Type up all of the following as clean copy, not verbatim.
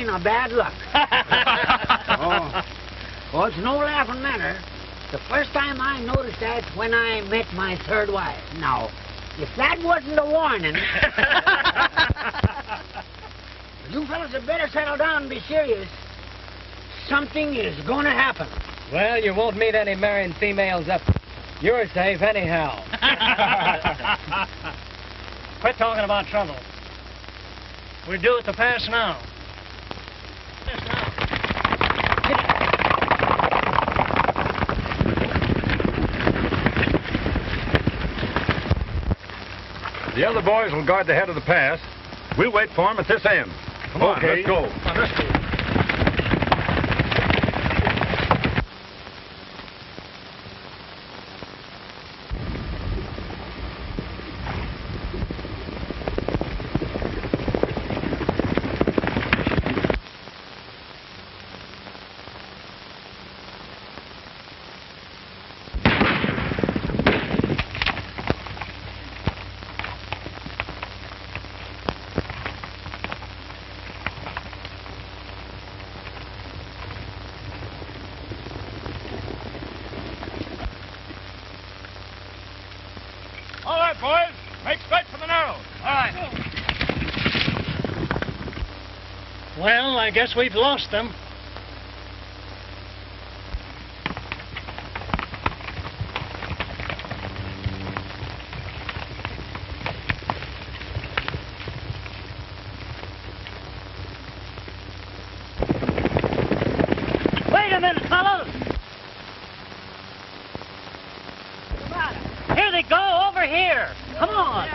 sign of bad luck. Oh, it's no laughing matter. The first time I noticed that when I met my third wife. Now, if that wasn't a warning... You fellas had better settle down and be serious. Something is going to happen. Well, you won't meet any marrying females up. You're safe anyhow. Quit talking about trouble. We're due at the pass now. Yes, now. The other boys will guard the head of the pass. We'll wait for them at this end. Come on, let's go. Come on, let's go. All right, boys. Make straight for the narrows. All right. Well, I guess we've lost them. Wait a minute, fellas. Here they go, over here. Come on.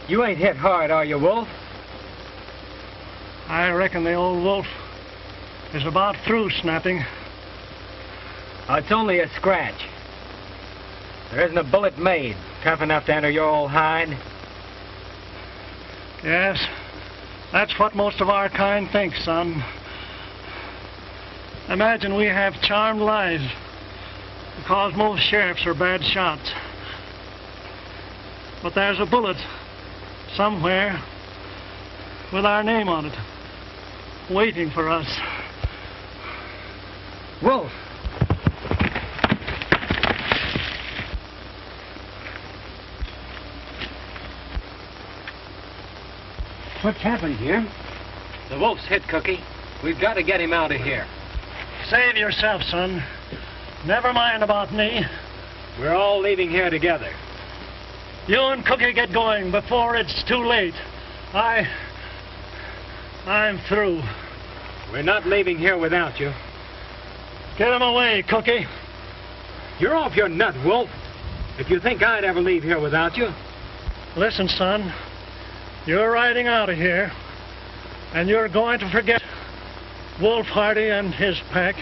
You ain't hit hard, are you, Wolf? I reckon the old wolf is about through snapping. Oh, it's only a scratch. There isn't a bullet made tough enough to enter your old hide. Yes, that's what most of our kind thinks, son. Imagine we have charmed lives because most sheriffs are bad shots. But there's a bullet somewhere with our name on it, waiting for us. Wolf! What's happened here? The wolf's hit, Cookie. We've got to get him out of here. Save yourself, son. Never mind about me. We're all leaving here together. You and Cookie get going before it's too late. I'm through. We're not leaving here without you. Get him away, Cookie. You're off your nut, Wolf. If you think I'd ever leave here without you. Listen, son. You're riding out of here, and you're going to forget Wolf Hardy and his pack.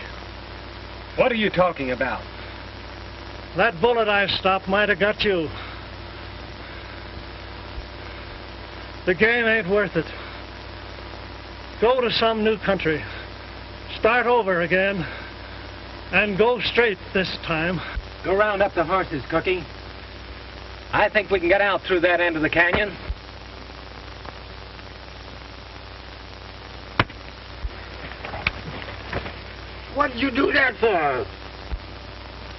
What are you talking about? That bullet I stopped might have got you. The game ain't worth it. Go to some new country. Start over again. And go straight this time. Go round up the horses, Cookie. I think we can get out through that end of the canyon. What'd you do that for?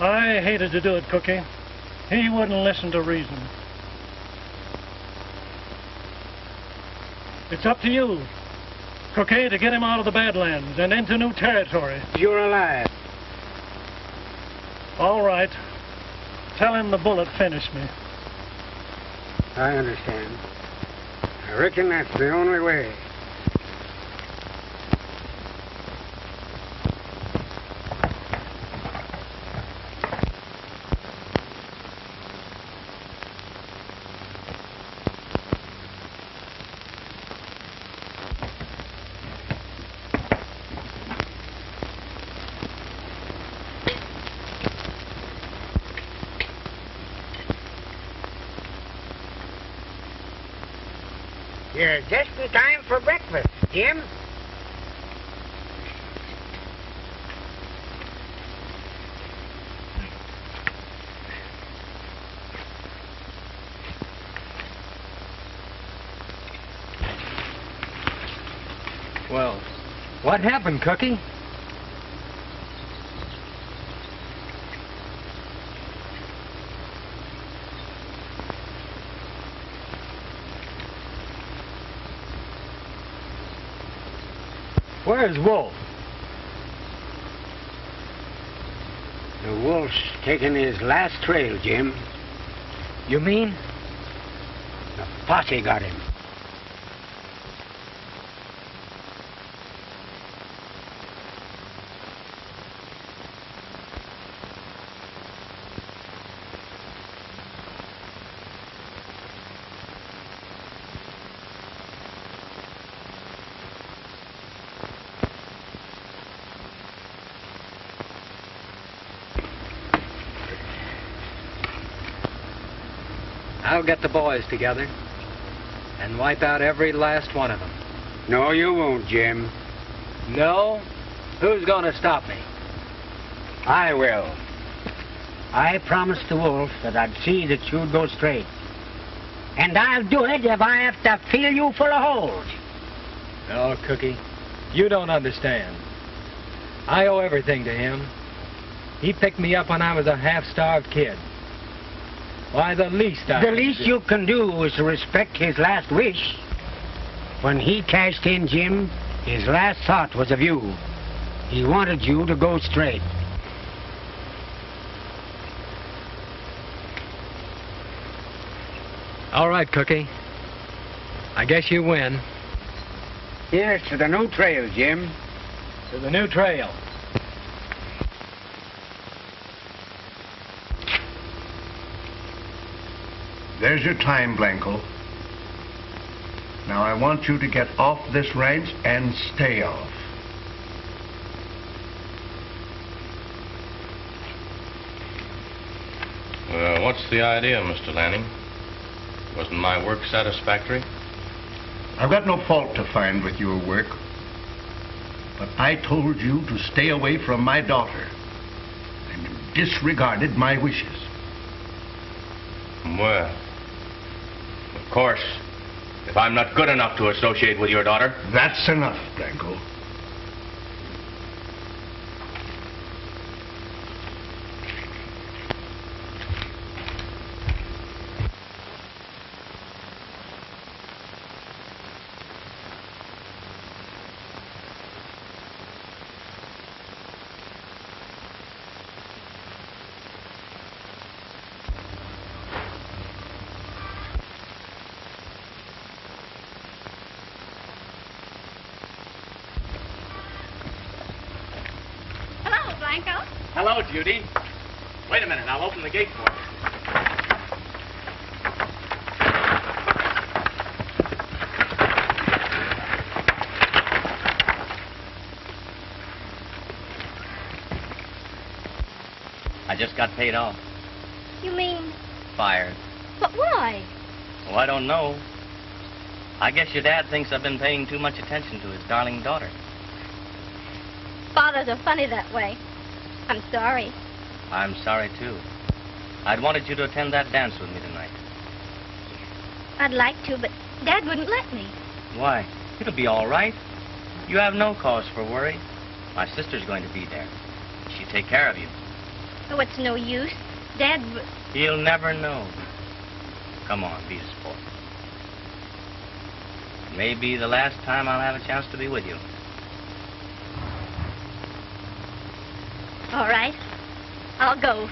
I hated to do it, Cookie. He wouldn't listen to reason. It's up to you, Cookie, to get him out of the Badlands and into new territory. You're alive. All right. Tell him the bullet finished me. I understand. I reckon that's the only way. You're just in time for breakfast, Jim. Well, what happened, Cookie? Where's Wolf? The wolf's taken his last trail, Jim. You mean? The posse got him. I'll get the boys together and wipe out every last one of them. No, you won't, Jim. No? Who's going to stop me? I will. I promised the wolf that I'd see that you'd go straight. And I'll do it if I have to fill you full of holes. No, Cookie, you don't understand. I owe everything to him. He picked me up when I was a half-starved kid. Why, the least you can do is to respect his last wish. When he cashed in, Jim, his last thought was of you. He wanted you to go straight. All right, Cookie. I guess you win. Here's to the new trail, Jim. To the new trail. There's your time, Blanco. Now I want you to get off this ranch and stay off. What's the idea, Mr. Lanning? Wasn't my work satisfactory? I've got no fault to find with your work. But I told you to stay away from my daughter. And you disregarded my wishes. Well, of course, if I'm not good enough to associate with your daughter... That's enough, Blanco. Hello, Judy. Wait a minute. I'll open the gate for you. I just got paid off. You mean? Fired. But why? Well, I don't know. I guess your dad thinks I've been paying too much attention to his darling daughter. Fathers are funny that way. I'm sorry. I'm sorry, too. I'd wanted you to attend that dance with me tonight. I'd like to, but Dad wouldn't let me. Why? It'll be all right. You have no cause for worry. My sister's going to be there. She'll take care of you. Oh, it's no use. Dad... He'll never know. Come on, be a sport. It may be the last time I'll have a chance to be with you. All right. I'll go.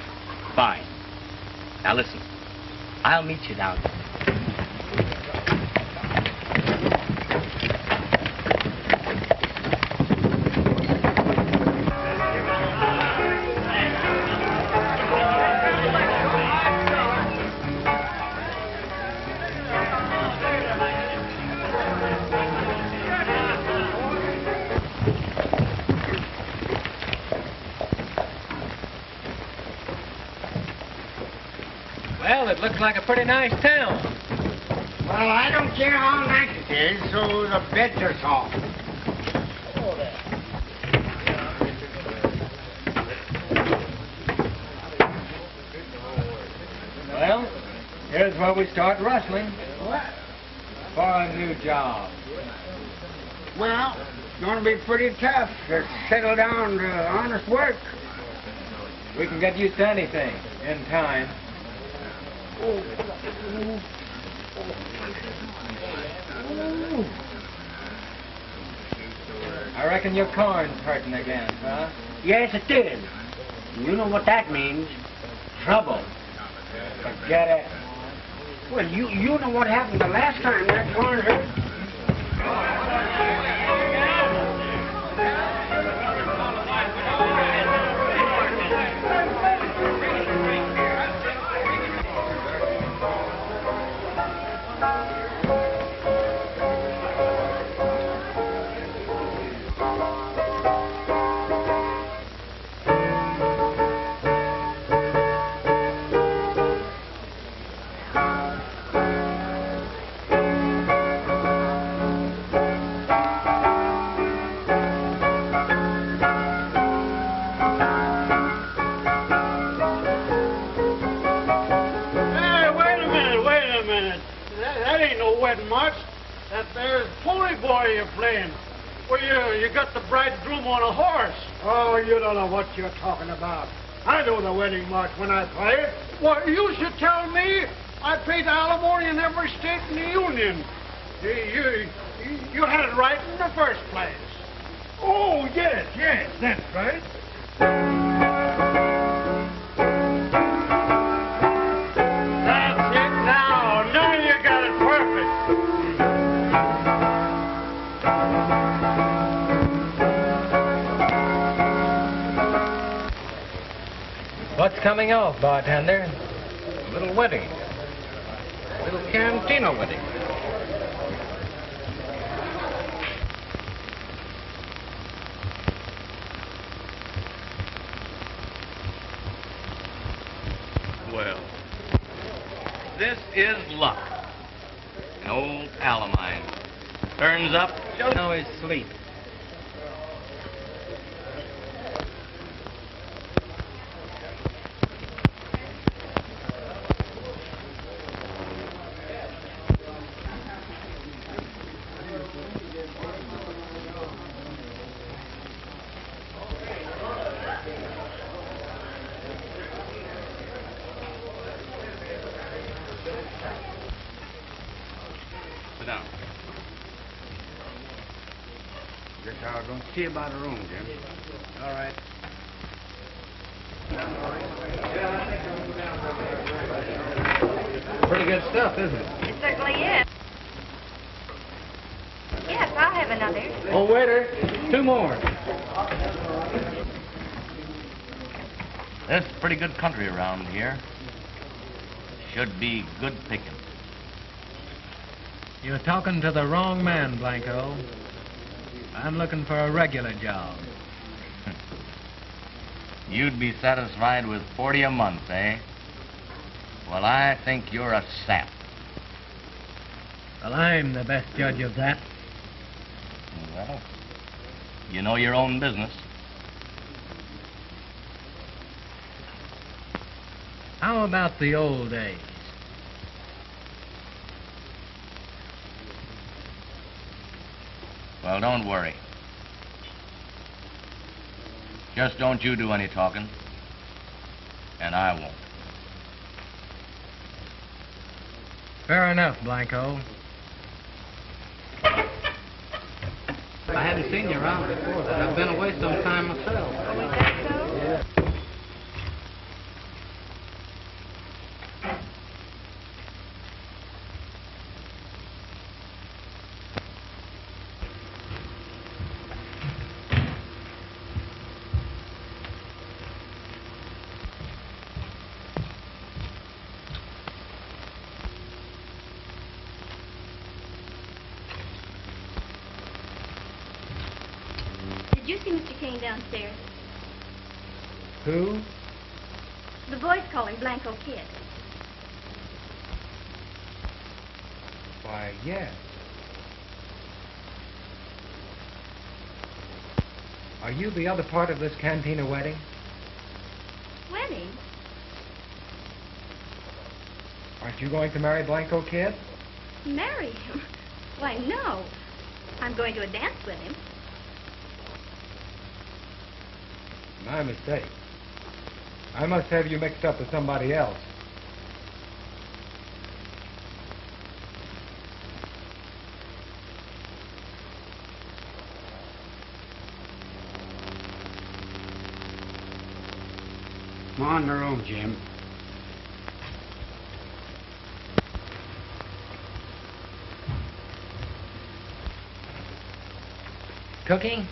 Fine. Now listen. I'll meet you down there. Well, it looks like a pretty nice town. Well, I don't care how nice it is, so the beds are soft. Well, here's where we start rustling. What? For a new job. Well, it's going to be pretty tough to settle down to honest work. We can get used to anything in time. I reckon your corn's hurting again, huh? Yes, it is. You know what that means. Trouble. Forget it. Well, you know what happened the last time that corn hurt. That there's Pony Boy you're playing. Well, you got the bridegroom on a horse. Oh, you don't know what you're talking about. I know the wedding march when I play it. Well, you should tell me. I paid alimony in every state in the Union. You had it right in the first place. Oh, yes, that's right. That's it now. Now you got it perfect. What's coming off, bartender? A little wedding. A little cantina wedding. Well, this is luck. An old pal of mine. Turns up just now he's asleep. Sit down. Guess I'll go see about a room, Jim. All right. Pretty good stuff, isn't it? It certainly is. Yes, I'll have another. Oh, waiter, 2 more. There's pretty good country around here. Should be good picking. You're talking to the wrong man, Blanco. I'm looking for a regular job. You'd be satisfied with 40 a month, eh? Well, I think you're a sap. Well, I'm the best judge of that. Well, you know your own business. How about the old days? Well, don't worry. Just don't you do any talking, and I won't. Fair enough, Blanco. I hadn't seen you around before, but I've been away some time myself. Oh, is that so? Yeah. Did you see Mr. Kane downstairs? Who? The boys call him Blanco Kid. Why, yes. Are you the other part of this cantina wedding? Wedding? Aren't you going to marry Blanco Kid? Marry him? Why, no. I'm going to a dance with him. My mistake. I must have you mixed up with somebody else. Come on in the room, Jim. Cookie?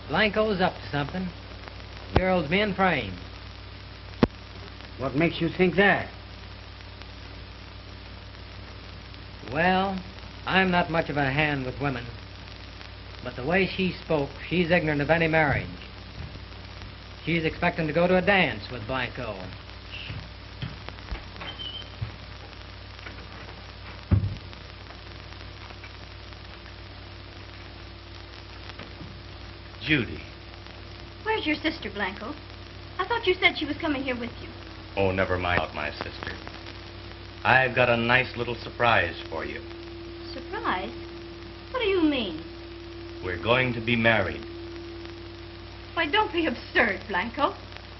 Blanco's up to something. Girl's been framed. What makes you think that? Well, I'm not much of a hand with women. But the way she spoke, she's ignorant of any marriage. She's expecting to go to a dance with Blanco. Judy. Where's your sister, Blanco? I thought you said she was coming here with you. Oh, never mind about my sister. I've got a nice little surprise for you. Surprise? What do you mean? We're going to be married. Why, don't be absurd, Blanco.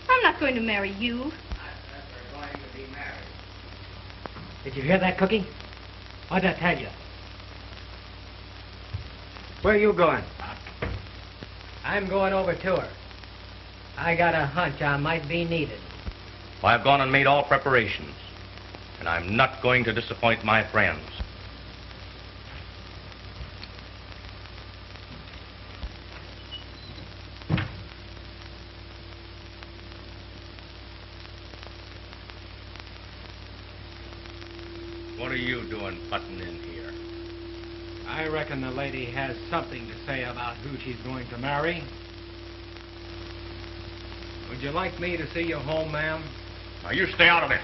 I'm not going to marry you. I said we're going to be married. Did you hear that, Cookie? What'd I tell you? Where are you going? I'm going over to her. I got a hunch I might be needed. Well, I've gone and made all preparations, and I'm not going to disappoint my friends. What are you doing butting in here? I reckon the lady has something to say about who she's going to marry. Would you like me to see you home, ma'am? Now, you stay out of this.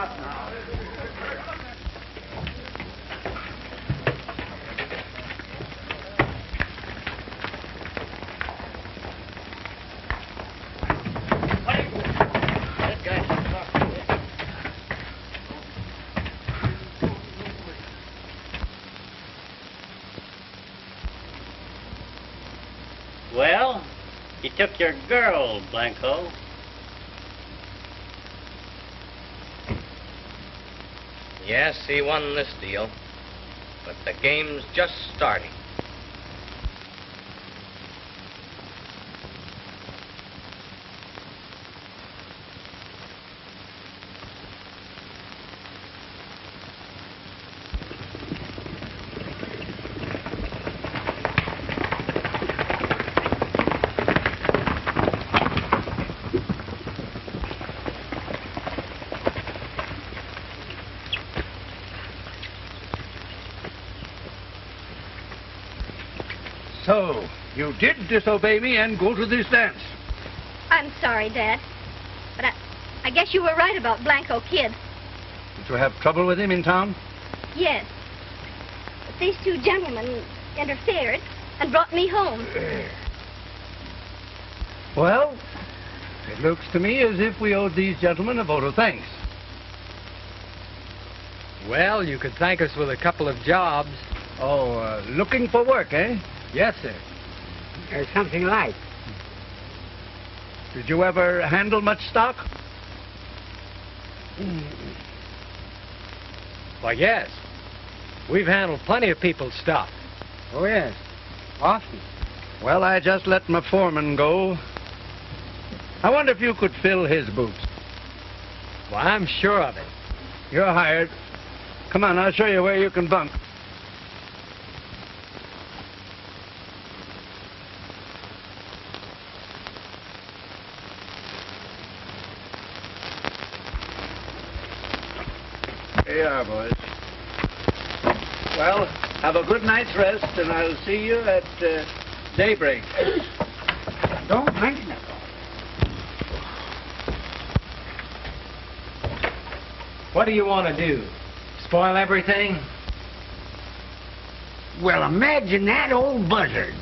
up now. Well, he took your girl, Blanco. Yes, he won this deal, but the game's just starting. So, you did disobey me and go to this dance. I'm sorry, Dad. But I guess you were right about Blanco Kid. Did you have trouble with him in town? Yes. But these two gentlemen interfered and brought me home. Well, it looks to me as if we owed these gentlemen a vote of thanks. Well, you could thank us with a couple of jobs. Oh, looking for work, eh? Yes, sir. There's something like. Did you ever handle much stock? Why, yes. We've handled plenty of people's stuff. Oh, yes. Often. Well, I just let my foreman go. I wonder if you could fill his boots. Well, I'm sure of it. You're hired. Come on, I'll show you where you can bunk. Here you are, boys. Well, have a good night's rest, and I'll see you at daybreak. Don't mention it. What do you want to do? Spoil everything? Well, imagine that old buzzard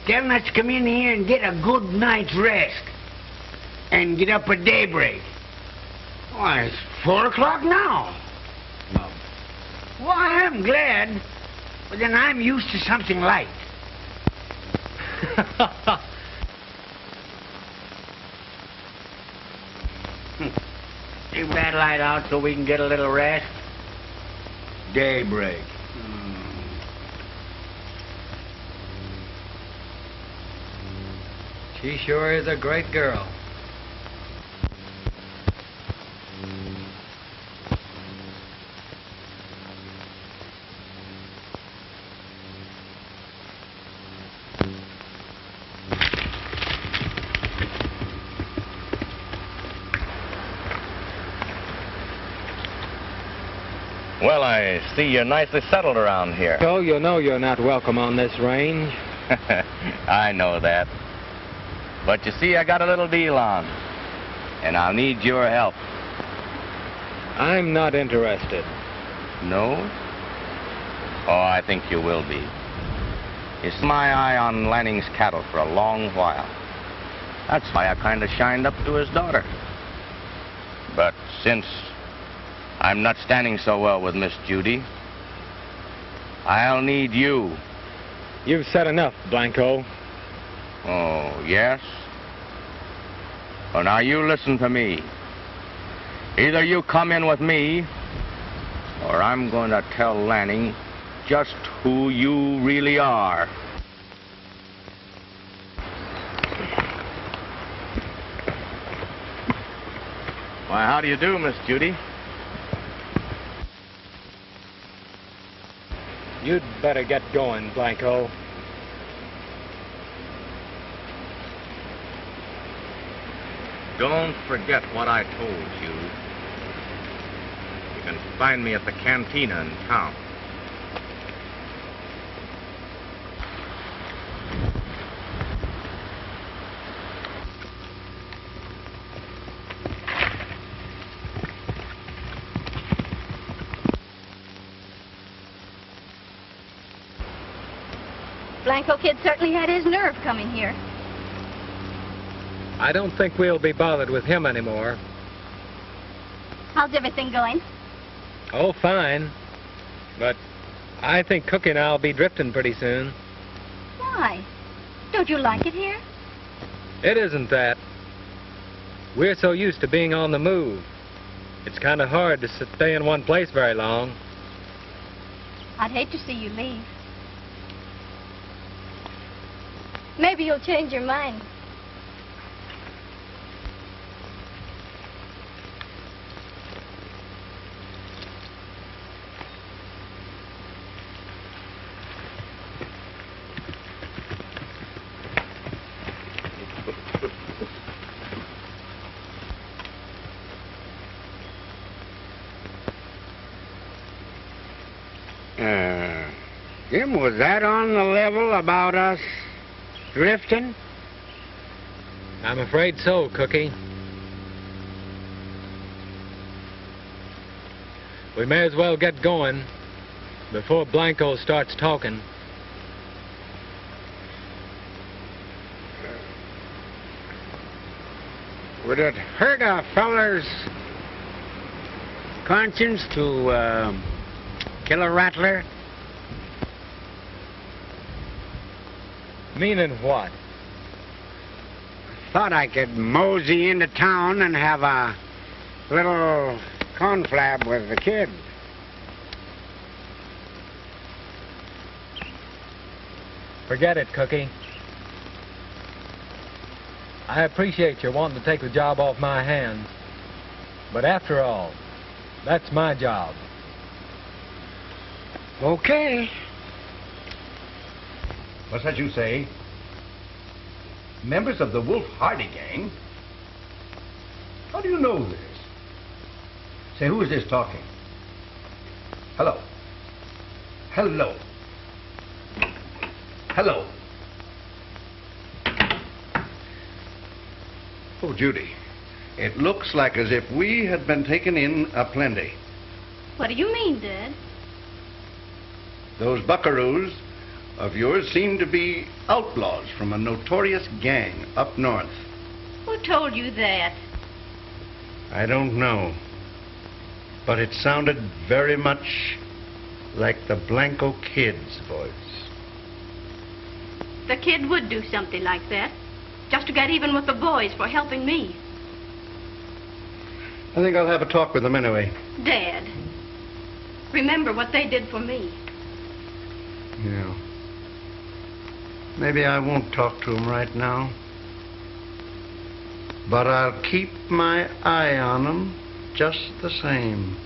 telling us to come in here and get a good night's rest and get up at daybreak. Why, it's 4 o'clock now. Why, I'm glad, but then I'm used to something light. Leave that light out so we can get a little rest. Daybreak. She sure is a great girl. Well, I see you're nicely settled around here. So you know you're not welcome on this range. I know that. But you see, I got a little deal on, and I'll need your help. I'm not interested. No? Oh, I think you will be. It's my eye on Lanning's cattle for a long while. That's why I kind of shined up to his daughter. But since I'm not standing so well with Miss Judy, I'll need you. You've said enough, Blanco. Oh, yes? Well, now you listen to me. Either you come in with me, or I'm going to tell Lanning just who you really are. Why, how do you do, Miss Judy? You'd better get going, Blanco. Don't forget what I told you. You can find me at the cantina in town. Blanco Kid certainly had his nerve coming here. I don't think we'll be bothered with him anymore. How's everything going? Oh, fine. But I think Cookie and I'll be drifting pretty soon. Why? Don't you like it here? It isn't that. We're so used to being on the move. It's kind of hard to stay in one place very long. I'd hate to see you leave. Maybe you'll change your mind. Jim, was that on the level about us drifting? I'm afraid so, Cookie. We may as well get going before Blanco starts talking. Would it hurt a feller's conscience to kill a rattler? Meaning what? Thought I could mosey into town and have a little conflab with the kid. Forget it, Cookie. I appreciate you wanting to take the job off my hands. But after all, that's my job. Okay. What's that you say? Members of the Wolf Hardy gang? How do you know this? Say, who is this talking? Hello? Hello? Hello? Oh, Judy, it looks like as if we had been taken in aplenty. What do you mean, Dad? Those buckaroos of yours seem to be outlaws from a notorious gang up north. Who told you that? I don't know. But it sounded very much like the Blanco Kid's voice. The kid would do something like that, just to get even with the boys for helping me. I think I'll have a talk with them anyway. Dad, remember what they did for me. Yeah. Maybe I won't talk to them right now. But I'll keep my eye on them just the same.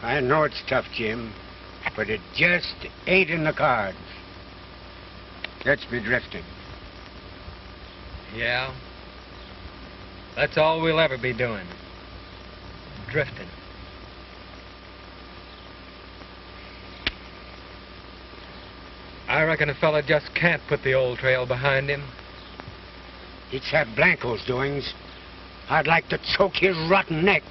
I know it's tough, Jim, but it just ain't in the cards. Let's be drifting. Yeah. That's all we'll ever be doing. Drifting. I reckon a fella just can't put the old trail behind him. It's that Blanco's doings. I'd like to choke his rotten neck.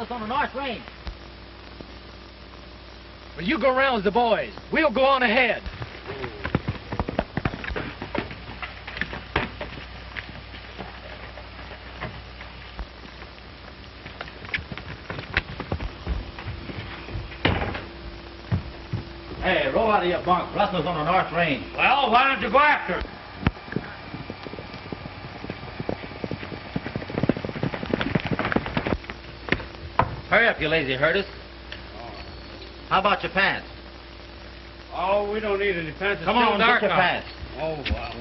us on the North Range. Well, you go around with the boys. We'll go on ahead. Hey, roll out of your bunk. Rustler's on the North Range. Well, why don't you go after him? Hurry up, you lazy herders. How about your pants? Oh, we don't need any pants. It's Come still on, dark get your out. pants. Oh, wow.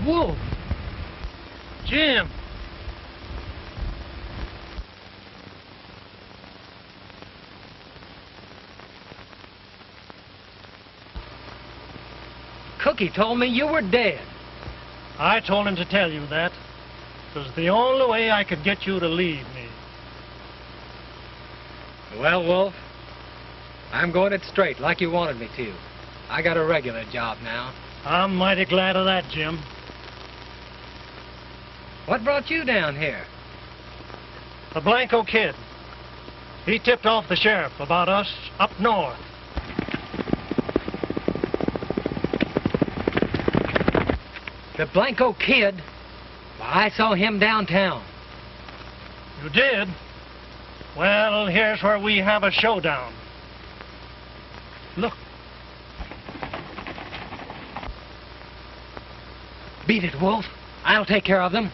Wolf! Jim! Cookie told me you were dead. I told him to tell you that. It was the only way I could get you to leave me. Well, Wolf, I'm going it straight like you wanted me to. I got a regular job now. I'm mighty glad of that, Jim. What brought you down here? The Blanco Kid. He tipped off the sheriff about us up north. The Blanco Kid? Well, I saw him downtown. You did? Well, here's where we have a showdown. Look. Beat it, Wolf. I'll take care of them.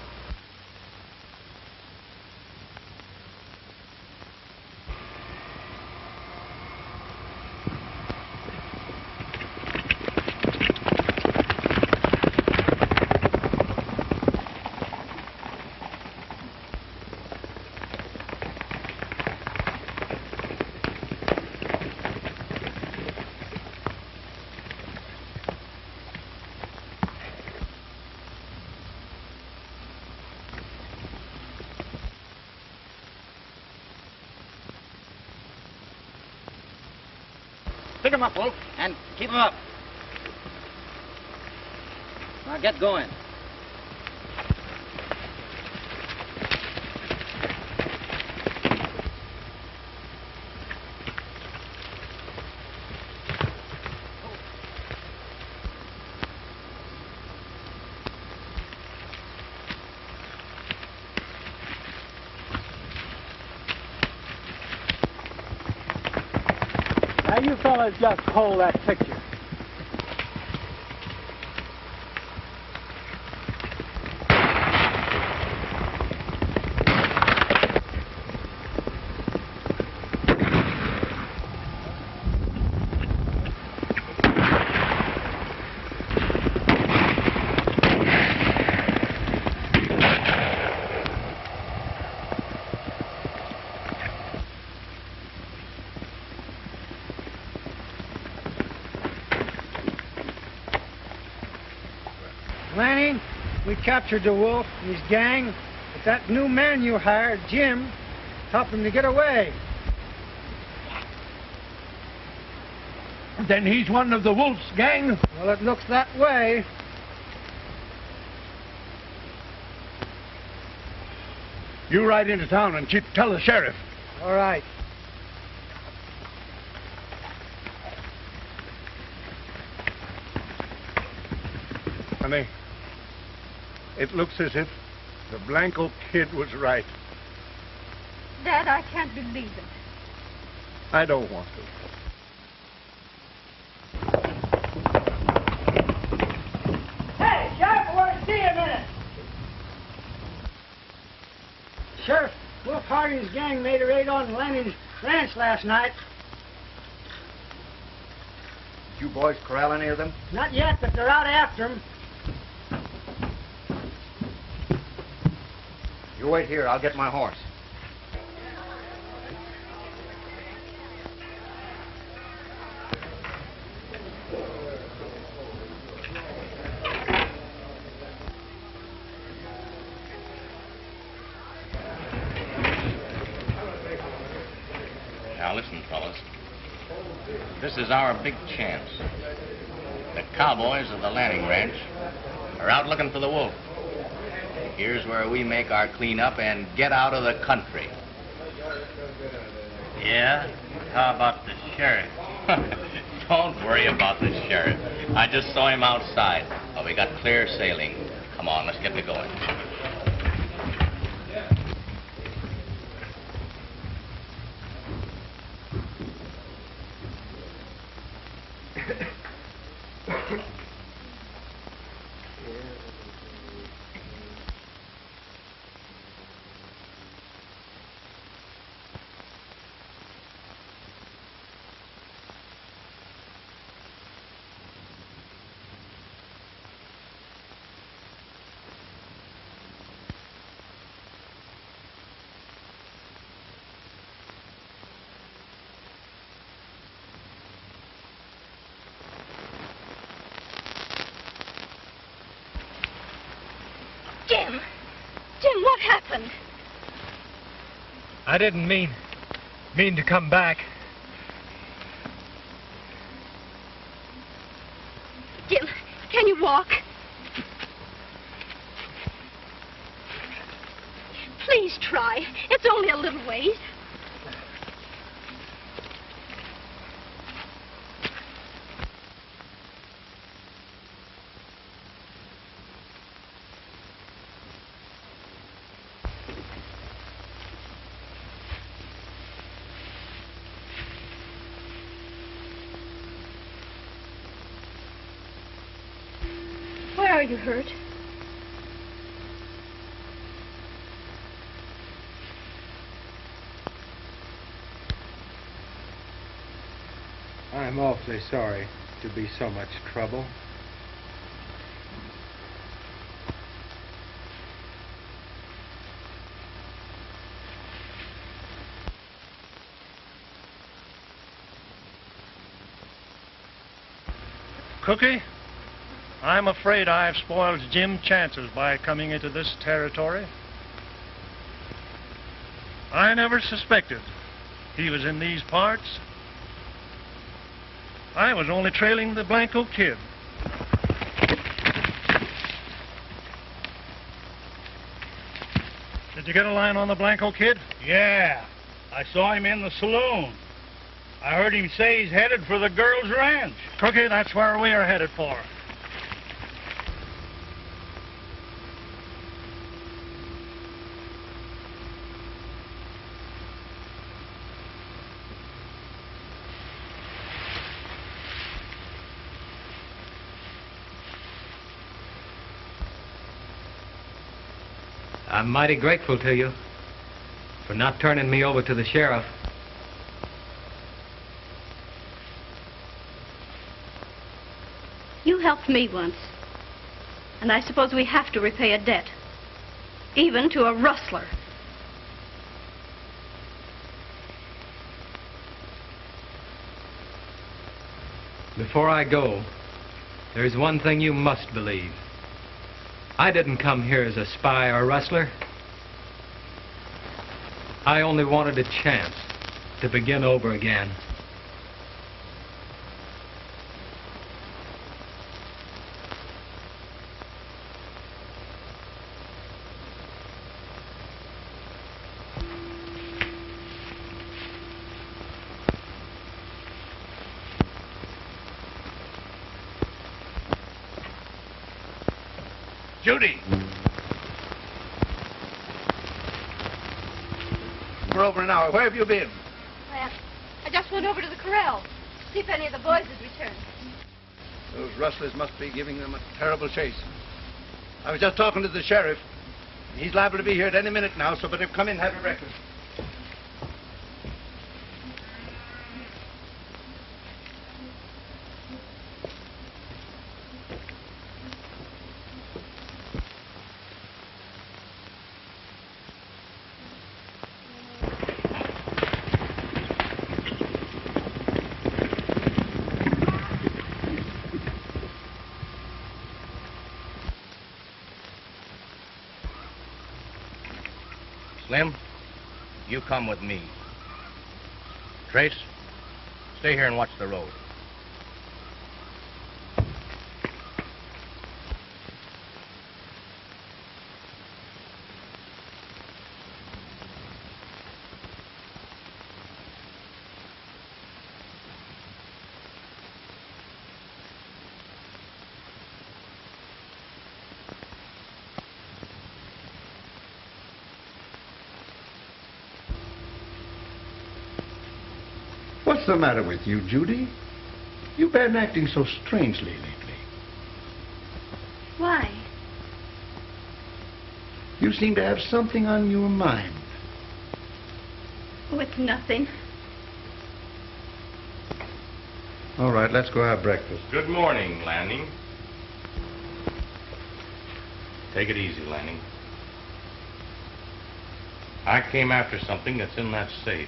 Pick him up, Wolf, and keep him up. Now get going. Now, you fellas just hold that picture. Lanning, we captured the wolf and his gang, but that new man you hired, Jim, helped him to get away. Then he's one of the wolf's gang? Well, it looks that way. You ride into town and tell the sheriff. All right. Honey, it looks as if the Blanco Kid was right. Dad, I can't believe it. I don't want to. Sheriff, Wolf Harding's gang made a raid on Lanning's ranch last night. Did you boys corral any of them? Not yet, but they're out after him. You wait here. I'll get my horse. Now listen, fellas. This is our big chance. The cowboys of the Lanning Ranch are out looking for the wolf. Here's where we make our cleanup and get out of the country. Yeah? How about the sheriff? Don't worry about the sheriff. I just saw him outside. Oh, we got clear sailing. Come on, let's get to going. Jim, what happened? I didn't mean to come back. Jim, can you walk? Please try. It's only a little ways. Where are you hurt? I'm awfully sorry to be so much trouble. Cookie, I'm afraid I've spoiled Jim's chances by coming into this territory. I never suspected he was in these parts. I was only trailing the Blanco Kid. Did you get a line on the Blanco Kid? Yeah, I saw him in the saloon. I heard him say he's headed for the girl's ranch. Cookie, that's where we are headed for. I'm mighty grateful to you for not turning me over to the sheriff. You helped me once, and I suppose we have to repay a debt, even to a rustler. Before I go, there's one thing you must believe. I didn't come here as a spy or rustler. I only wanted a chance to begin over again. Judy! We're over an hour. Where have you been? Well, I just went over to the corral to see if any of the boys had returned. Those rustlers must be giving them a terrible chase. I was just talking to the sheriff. He's liable to be here at any minute now, so better come in and have your breakfast. Slim, you come with me. Trace, stay here and watch the road. What's the matter with you, Judy? You've been acting so strangely lately. Why? You seem to have something on your mind. Oh, it's nothing. All right, let's go have breakfast. Good morning, Lanning. Take it easy, Lanning. I came after something that's in that safe.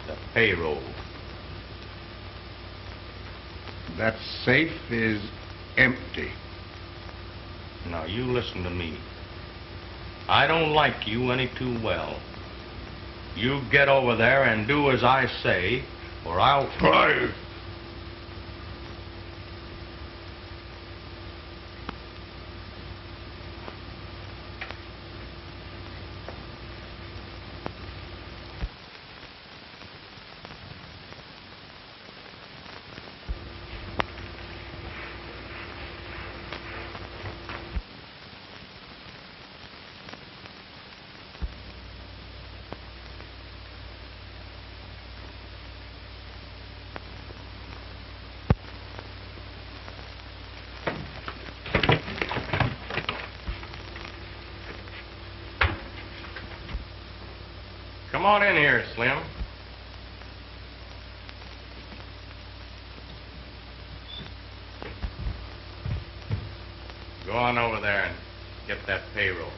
The payroll. That safe is empty. Now, you listen to me. I don't like you any too well. You get over there and do as I say, or I'll... Try. Come on in here, Slim. Go on over there and get that payroll.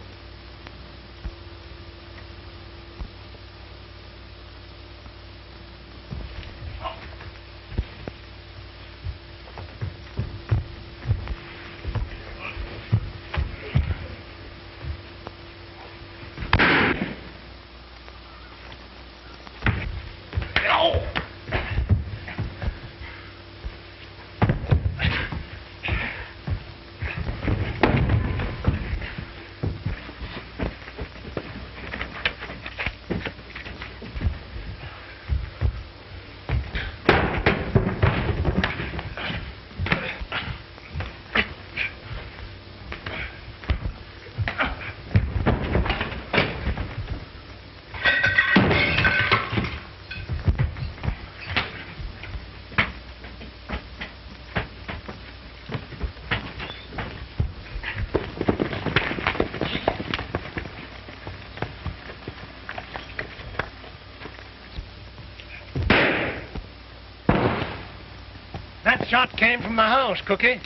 That shot came from the house, Cookie.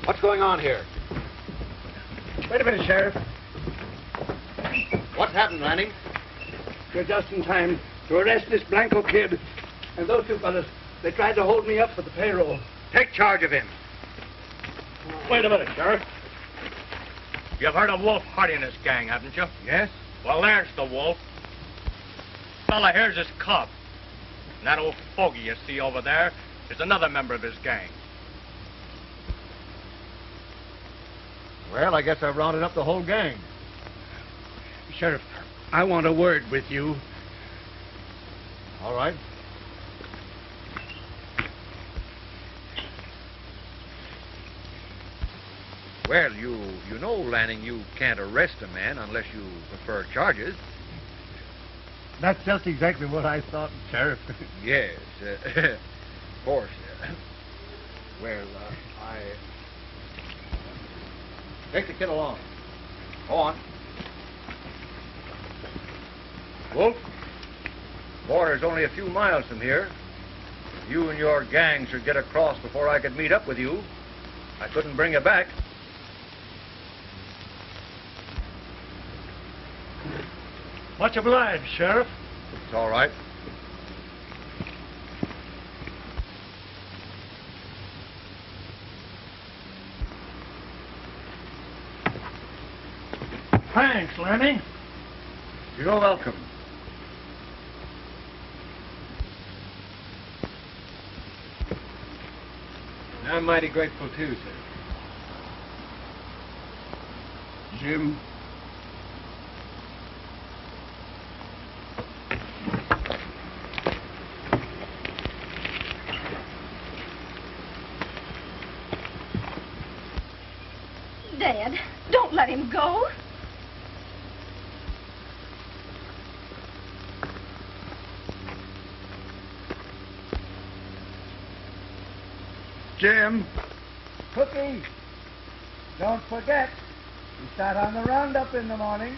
What's going on here? Wait a minute, Sheriff. What's happened, Lanning? You're just in time to arrest this Blanco Kid. And those two fellas, they tried to hold me up for the payroll. Take charge of him. Wait a minute, Sheriff. You've heard of Wolf Hardy and his gang, haven't you? Yes? Well, there's the Wolf. Fella here's his cub. And that old fogey you see over there is another member of his gang. Well, I guess I've rounded up the whole gang. Sheriff, I want a word with you. All right. Well, you know, Lanning, you can't arrest a man unless you prefer charges. That's just exactly what I thought, Sheriff. Yes, of course. Well, I... Take the kid along. Go on. Wolf, border's only a few miles from here. You and your gang should get across before I could meet up with you. I couldn't bring you back. Much obliged, Sheriff. It's all right. Thanks, Lanning. You're welcome. I'm mighty grateful too, sir. Jim. Dad, don't let him go. Jim. Cookie, don't forget, we start on the roundup in the morning.